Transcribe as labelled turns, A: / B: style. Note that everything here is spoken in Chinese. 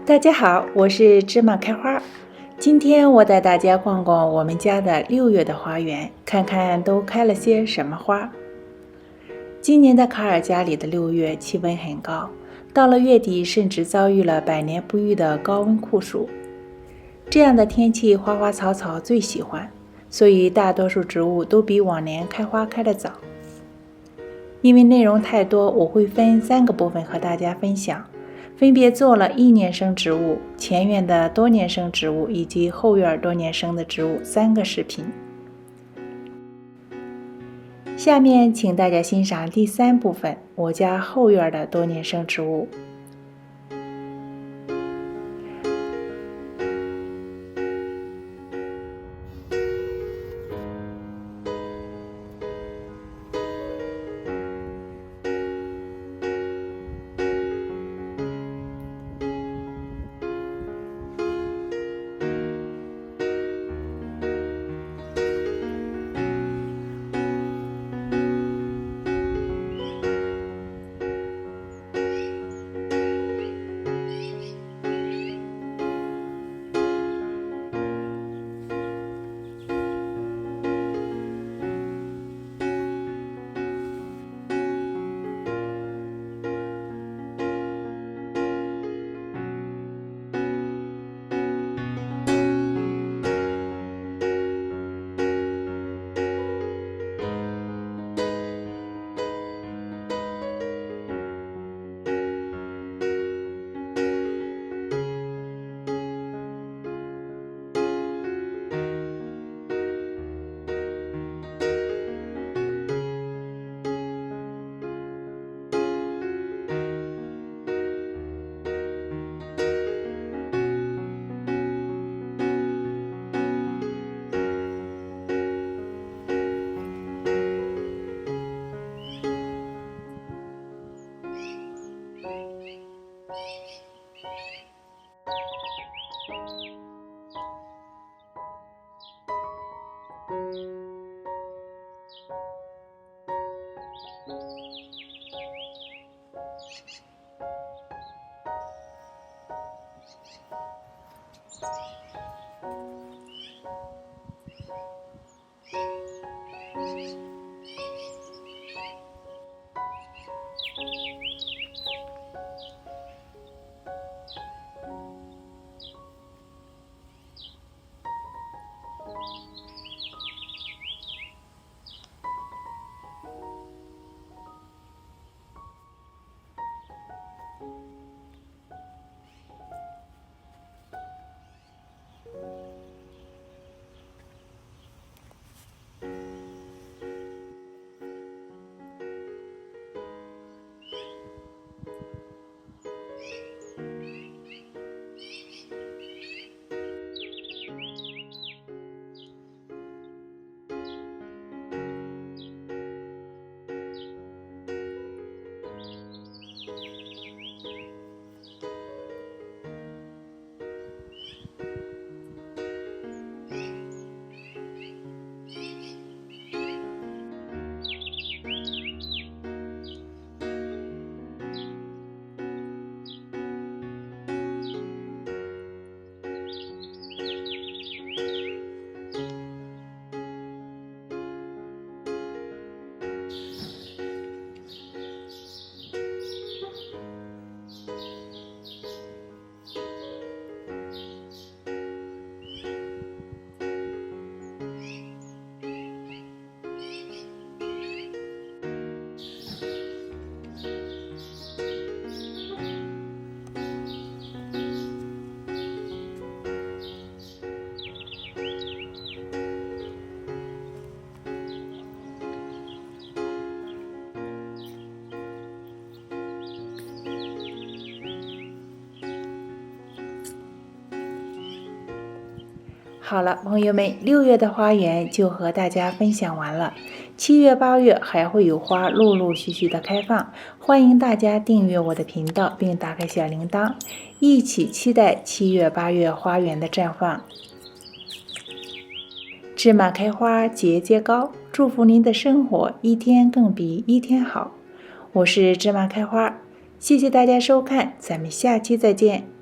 A: 大家好，我是芝麻开花。今天我带大家逛逛我们家的6月的花园，看看都开了些什么花。今年的卡尔加里的6月气温很高，到了月底甚至遭遇了100年不遇的高温酷暑。这样的天气花花草草最喜欢，所以大多数植物都比往年开花开得早。因为内容太多，我会分3个部分和大家分享，分别做了1年生植物、前院的多年生植物以及后院多年生的植物3个视频。下面请大家欣赏第3部分，我家后院的多年生植物。好了，朋友们，6月的花园就和大家分享完了。7月、8月还会有花陆陆续续的开放，欢迎大家订阅我的频道并打开小铃铛，一起期待7月、8月花园的绽放。芝麻开花节节高，祝福您的生活一天更比一天好。我是芝麻开花，谢谢大家收看，咱们下期再见。